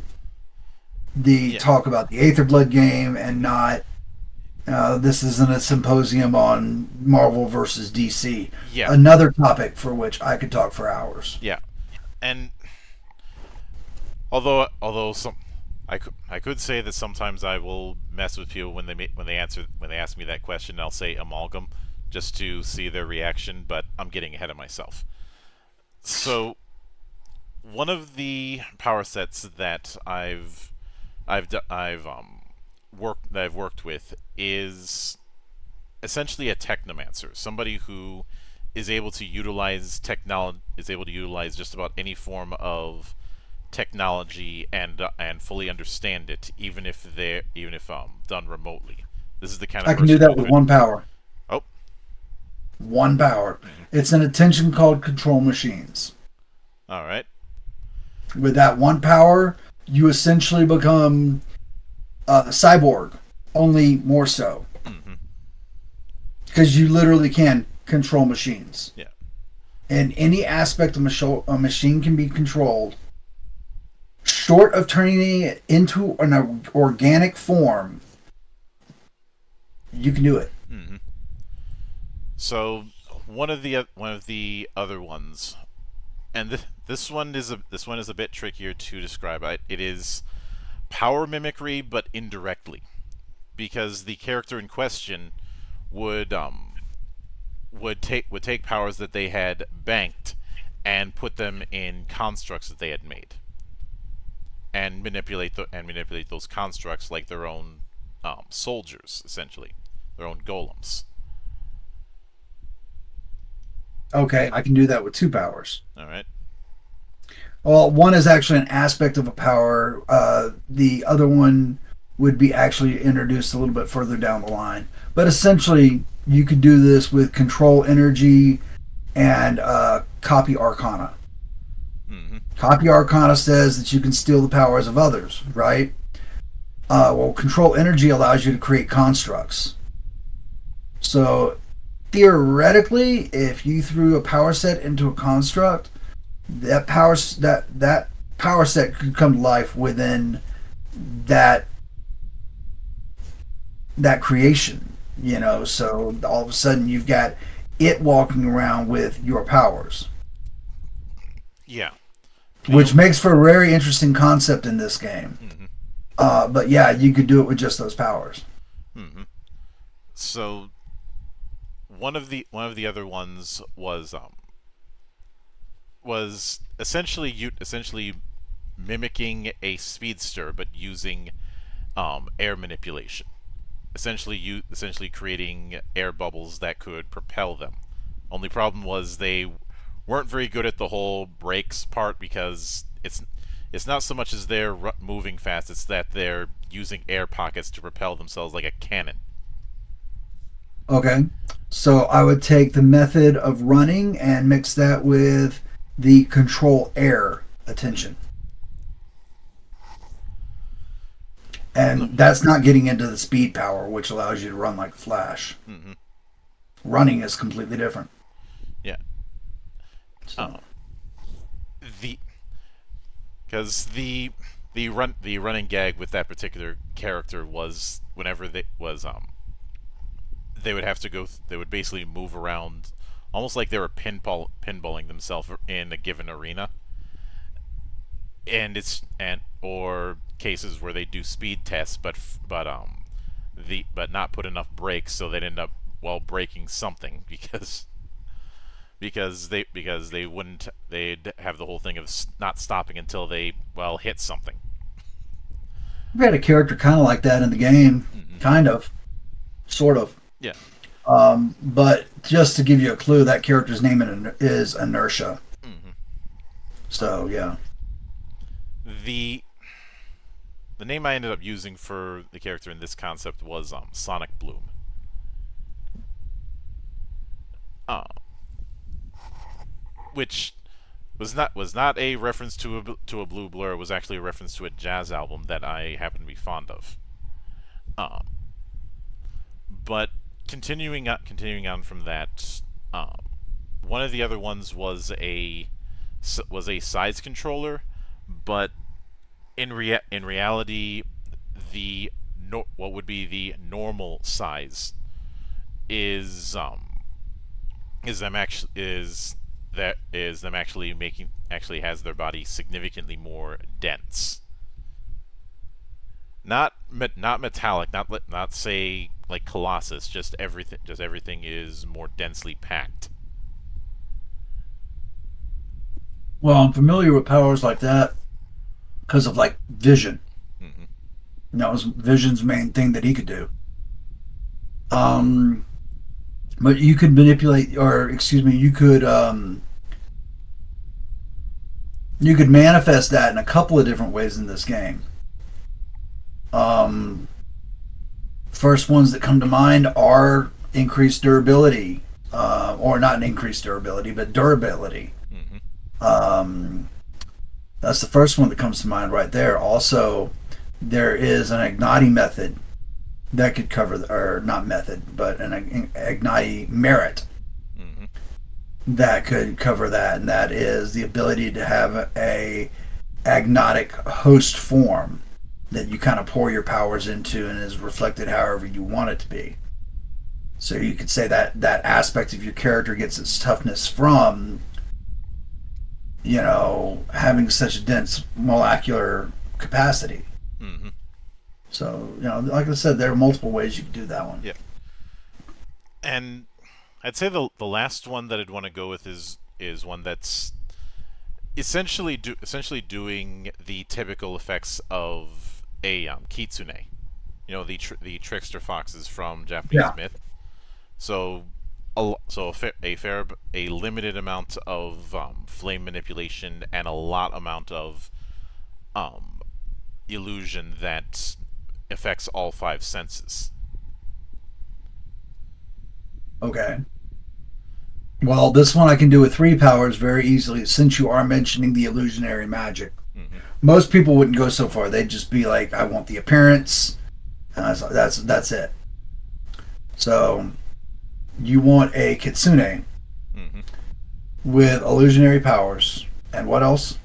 the talk about the Aethyrblood game, and not. This isn't a symposium on Marvel versus DC. Yeah. Another topic for which I could talk for hours. Yeah, and although I could say that sometimes I will mess with people when they ask me that question. I'll say amalgam just to see their reaction, but I'm getting ahead of myself. So one of the power sets that I've worked with is essentially a technomancer, somebody who is able to utilize technology, is able to utilize just about any form of technology and fully understand it, even if done remotely. This is the kind of I can do person that who with could. one power. Oh. One power. Mm-hmm. It's an attention called control machines. All right. With that one power, you essentially become a cyborg, only more so. Mm-hmm. Because you literally can control machines. Yeah. And any aspect of a machine can be controlled, short of turning it into an organic form, you can do it. Mm-hmm. So one of the other ones, and this one is a bit trickier to describe. It is power mimicry, but indirectly, because the character in question would take powers that they had banked and put them in constructs that they had made, and manipulate those constructs like their own soldiers, essentially, their own golems. Okay, I can do that with two powers. All right. Well, one is actually an aspect of a power. The other one would be actually introduced a little bit further down the line. But essentially, you could do this with control energy and copy arcana. Mm-hmm. Copy arcana says that you can steal the powers of others, right? Well, control energy allows you to create constructs. So theoretically, if you threw a power set into a construct, that power set could come to life within that creation. So all of a sudden you've got it walking around with your powers, Yeah. which makes for a very interesting concept in this game. Mm-hmm. But yeah, you could do it with just those powers. Mm-hmm. So one of the other ones was essentially mimicking a speedster, but using air manipulation. Essentially creating air bubbles that could propel them. Only problem was they weren't very good at the whole brakes part, because it's not so much as they're moving fast, it's that they're using air pockets to propel themselves like a cannon. Okay, so I would take the method of running and mix that with the control air attention. And that's not getting into the speed power, which allows you to run like a flash. Mm-hmm. Running is completely different. Yeah. So. The because the running gag with that particular character was whenever they would have to they would basically move around almost like they were pinballing themselves in a given arena, or cases where they do speed tests, but not put enough brakes, so they'd end up breaking something, because they wouldn't they'd have the whole thing of not stopping until they hit something. We had a character kind of like that in the game, Mm-hmm. kind of, sort of. Yeah. But just to give you a clue, that character's name is Inertia. Mm-hmm. So yeah. The name I ended up using for the character in this concept was Sonic Bloom. Which was not a reference to a Blue Blur. It was actually a reference to a jazz album that I happen to be fond of. But continuing on from that, one of the other ones was a size controller, but in reality, what would be the normal size is them actually has their body significantly more dense. Not metallic, not say like Colossus. Just everything is more densely packed. Well, I'm familiar with powers like that because of like Vision. Mm-hmm. That was Vision's main thing that he could do. Um, But you could manipulate, or excuse me, you could manifest that in a couple of different ways in this game. Um, First ones that come to mind are increased durability, or not increased durability, but durability. Mm-hmm. That's the first one that comes to mind right there. Also, there is an igniting method that could cover, or not method, but an igniting merit Mm-hmm. that could cover that, and that is the ability to have a agnotic host form that you kind of pour your powers into and is reflected however you want it to be. So you could say that that aspect of your character gets its toughness from, having such a dense molecular capacity. Mm-hmm. So, like I said, there are multiple ways you can do that one. Yeah. And I'd say the last one that I'd want to go with is one that's essentially doing the typical effects of a kitsune. The trickster foxes from Japanese Yeah. myth. So a limited amount of flame manipulation and a lot amount of um, illusion that affects all five senses. Okay. Well, this one I can do with 3 powers very easily, since you are mentioning the illusionary magic. Mm-hmm. Most people wouldn't go so far. They'd just be like, "I want the appearance." So that's it. So you want a kitsune Mm-hmm. with illusionary powers, and what else?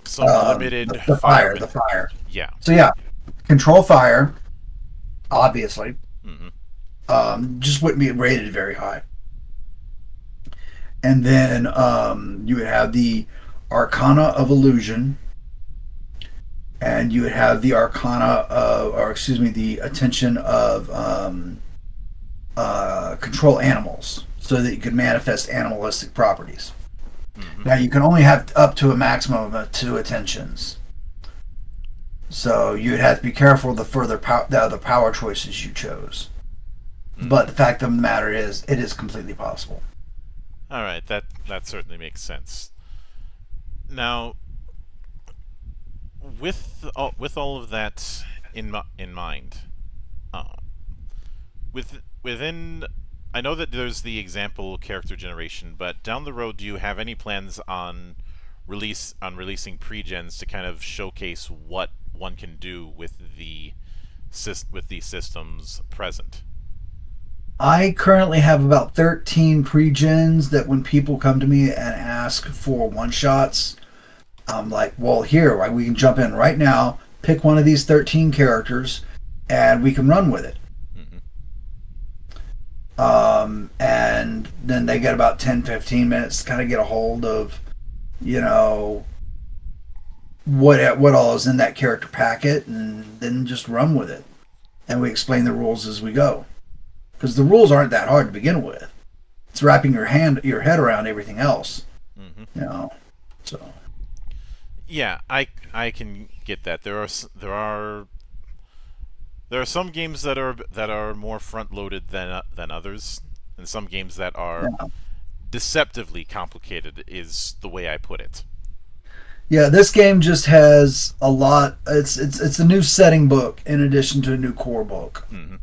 Some limited The fire. fire, the fire. Yeah. So yeah, control fire, obviously. Mm-hmm. Just wouldn't be rated very high. And then you would have the Arcana of Illusion, and you would have the Arcana of, or excuse me, the attention of control animals, so that you could manifest animalistic properties. Mm-hmm. Now you can only have up to a maximum of 2 attentions, so you would have to be careful of the other power choices you chose. Mm-hmm. But the fact of the matter is, it is completely possible. All right, that certainly makes sense. Now, with all of that in mind, uh, within, I know that there's the example character generation, but down the road, do you have any plans on releasing pre-gens to kind of showcase what one can do with the systems present? I currently have about 13 pre-gens that when people come to me and ask for one-shots, I'm like, well, here, we can jump in right now, pick one of these 13 characters, and we can run with it. Mm-hmm. And then they get about 10, 15 minutes to kind of get a hold of, you know, what all is in that character packet, and then just run with it. And we explain the rules as we go. Because the rules aren't that hard to begin with. It's wrapping your head around everything else. Mm-hmm. So Yeah, I can get that. There are some games that are more front loaded than others, and some games that are yeah. deceptively complicated is the way I put it. Yeah, this game just has a lot. It's a new setting book in addition to a new core book. Mm-hmm.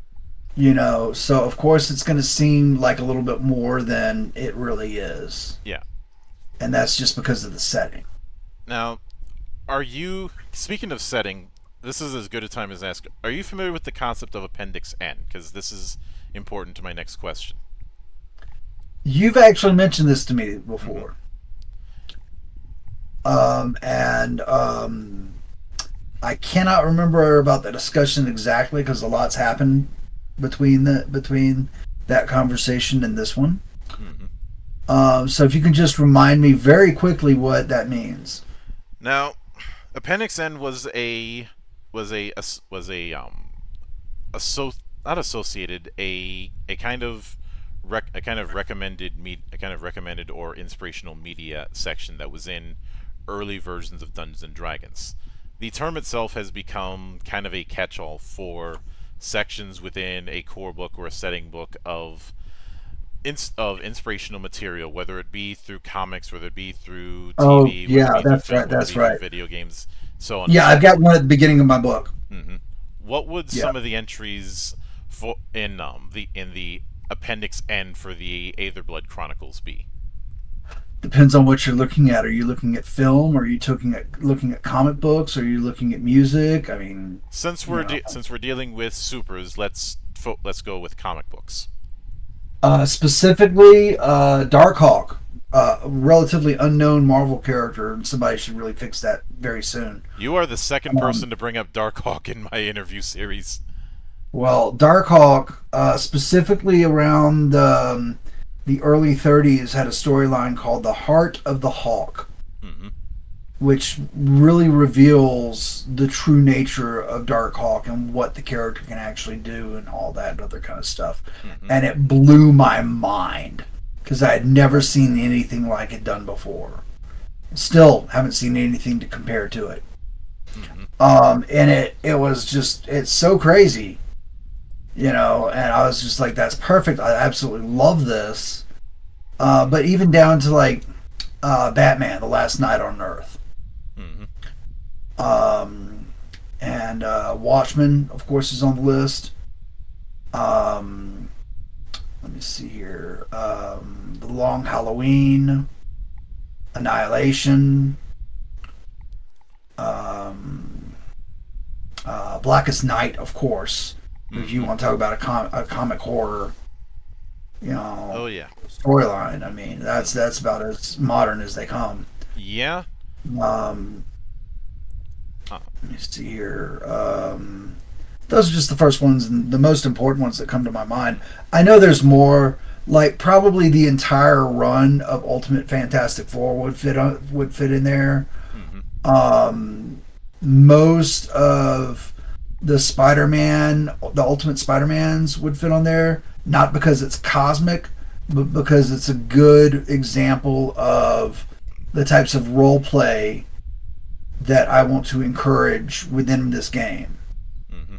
So of course it's going to seem like a little bit more than it really is. Yeah. And that's just because of the setting. Now, speaking of setting, this is as good a time as to ask, are you familiar with the concept of Appendix N? Because this is important to my next question. You've actually mentioned this to me before. And I cannot remember about the discussion exactly because a lot's happened between that conversation and this one. Mm-hmm. So if you can just remind me very quickly what that means. Now, Appendix N was not associated, a kind of recommended or inspirational media section that was in early versions of Dungeons and Dragons. The term itself has become kind of a catch-all for sections within a core book or a setting book of of inspirational material, whether it be through comics, whether it be through Oh, TV, whether it yeah, be through that's film, right. whether it That's be through right. video games, so on and Yeah, so I've got forth. one at the beginning of my book. hmm What would Yeah. some of the entries for in the appendix N for the Aethyrblood Chronicles be? Depends on what you're looking at. Are you looking at film? Are you looking at comic books? Are you looking at music? I mean, you know, Since we're dealing with supers, let's go with comic books. specifically Darkhawk, a relatively unknown Marvel character, and somebody should really fix that very soon. You are the second Um, person to bring up Darkhawk in my interview series. well, Darkhawk, specifically around the early 30s, had a storyline called "The Heart of the Hawk," hmm which really reveals the true nature of Darkhawk and what the character can actually do and all that other kind of stuff. hmm And it blew my mind because I had never seen anything like it done before. Still haven't seen anything to compare to it. hmm And it was just, it's so crazy, you know, and I was just like, that's perfect. I absolutely love this. But even down to like Batman, The Last Night on Earth. hmm Um, and Watchmen, of course, is on the list. Um, let me see here. The Long Halloween, Annihilation, um, Blackest Night, of course. If you hmm want to talk about a comic horror, you know, Oh yeah, storyline, I mean, that's about as modern as they come. yeah. Um, Uh, Let me see here. Those are just the first ones and the most important ones that come to my mind. I know there's more. Like probably the entire run of Ultimate Fantastic Four would fit in there. hmm Um, Most of the Spider-Man, the Ultimate Spider-Mans would fit on there. Not because it's cosmic, but because it's a good example of the types of role play that I want to encourage within this game. hmm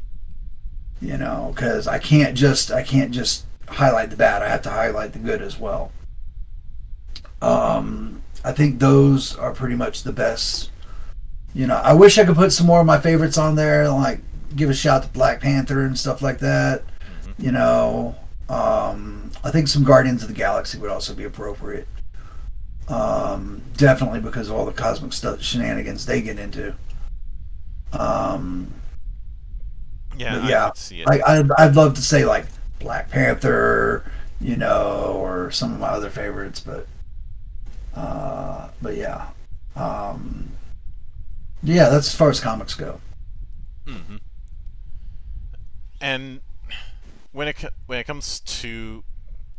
You know, because I can't just highlight the bad. I have to highlight the good as well. I think those are pretty much the best. You know, I wish I could put some more of my favorites on there, like give a shout to Black Panther and stuff like that. hmm You know, I think some Guardians of the Galaxy would also be appropriate. Definitely because of all the cosmic stuff, shenanigans they get into. Um, Yeah, but I yeah, could see it. I'd love to say like Black Panther, you know, or some of my other favorites, but yeah, um, yeah, that's as far as comics go. hmm And when it comes to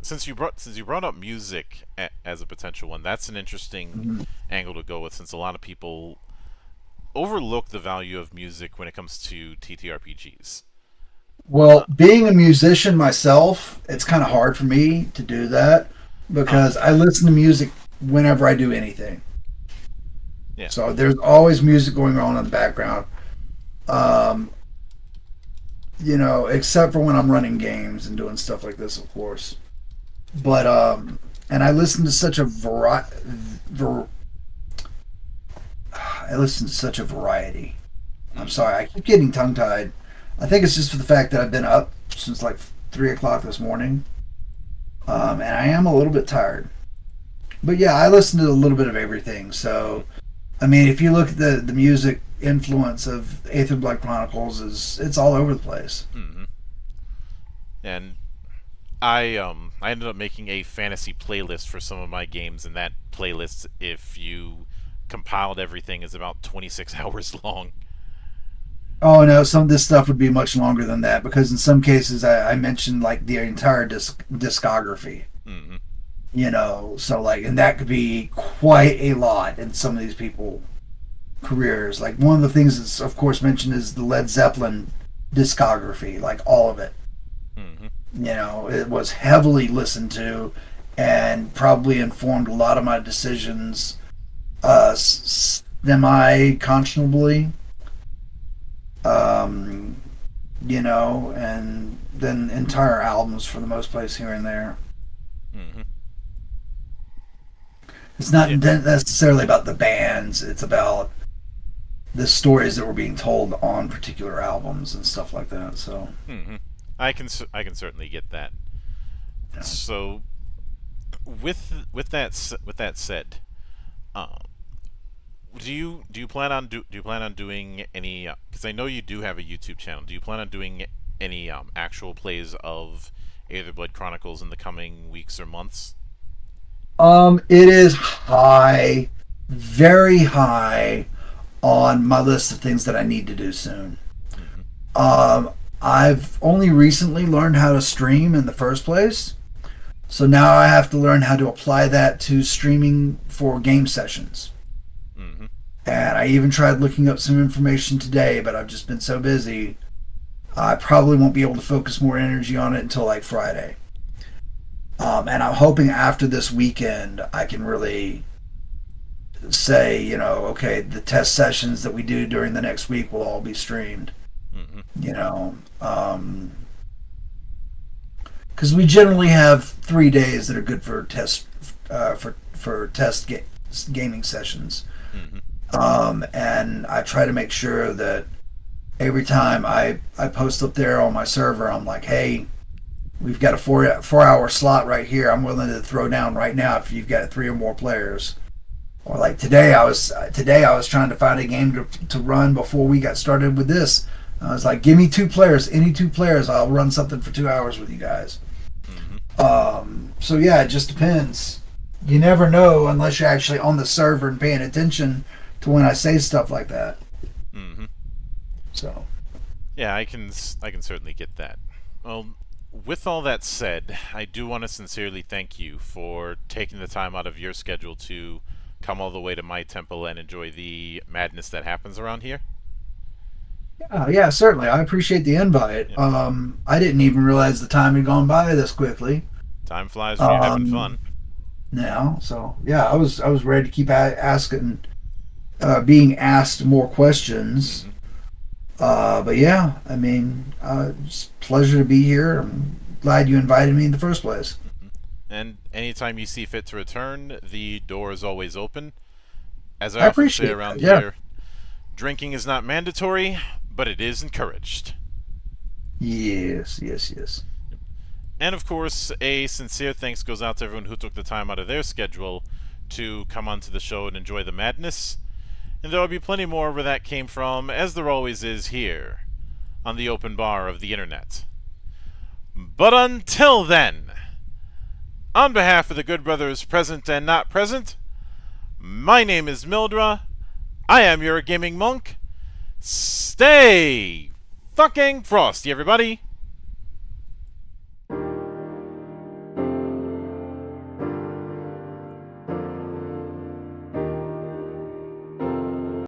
since you brought up music as a potential one, that's an interesting Mhm. angle to go with, since a lot of people overlook the value of music when it comes to TTRPGs. Well, being a musician myself, it's kind of hard for me to do that because I listen to music whenever I do anything. Yeah. So there's always music going on in the background. Um, you know, except for when I'm running games and doing stuff like this, of course. But and I listen to such a I listen to such a variety. I'm Mm. sorry, I keep getting tongue tied. I think it's just for the fact that I've been up since like 3 o'clock this morning, and I am a little bit tired. But yeah, I listen to a little bit of everything. So I mean, if you look at the music influence of Aethyrblood Chronicles, it's all over the place. hmm And I ended up making a fantasy playlist for some of my games, and that playlist, if you compiled everything, is about 26 hours long. Oh no, some of this stuff would be much longer than that because in some cases I mentioned like the entire discography. hmm You know, so like, and that could be quite a lot in some of these people careers. Like one of the things that's of course mentioned is the Led Zeppelin discography, like all of it. hmm You know, it was heavily listened to and probably informed a lot of my decisions semi conscionably. Um, you know, and then entire albums for the most place here and there. hmm It's not Yeah. necessarily about the bands. It's about the stories that were being told on particular albums and stuff like that. So, hmm I can certainly get that. yeah. So, with that said, um, do you plan on do you plan on doing any? Because I know you do have a YouTube channel. Do you plan on doing any actual plays of Aethyrblood Chronicles in the coming weeks or months? It is high, very high on my list of things that I need to do soon. hmm Um, I've only recently learned how to stream in the first place, so now I have to learn how to apply that to streaming for game sessions. hmm And I even tried looking up some information today, but I've just been so busy. I probably won't be able to focus more energy on it until like Friday. And I'm hoping after this weekend, I can really say, okay, the test sessions that we do during the next week will all be streamed. hmm You know, because we generally have 3 days that are good for test gaming sessions. hmm And I try to make sure that every time I post up there on my server, I'm like, hey, we've got a 4 hour slot right here. I'm willing to throw down right now if you've got 3 or more players. Or like today, I was trying to find a game to run before we got started with this. I was like, give me 2 players, any 2 players, I'll run something for 2 hours with you guys. hmm So yeah, it just depends. You never know unless you're actually on the server and paying attention to when I say stuff like that. hmm So Yeah, I can certainly get that. Well, with all that said, I do want to sincerely thank you for taking the time out of your schedule to come all the way to my temple and enjoy the madness that happens around here. yeah, certainly. I appreciate the invite. Yep. I didn't even realize the time had gone by this quickly. Time flies when you're having Um, fun. Now, so yeah, I was ready to keep asking, being asked more questions. hmm But yeah, I mean, it's a pleasure to be here. I'm glad you invited me in the first place. And anytime you see fit to return, the door is always open. As I I often say appreciate around that. Yeah. here, drinking is not mandatory, but it is encouraged. Yes, yes, yes. And of course, a sincere thanks goes out to everyone who took the time out of their schedule to come onto the show and enjoy the madness. And there will be plenty more where that came from, as there always is here on the open bar of the internet. But until then, on behalf of the good brothers present and not present, my name is Mildra. I am your gaming monk. Stay fucking frosty, everybody.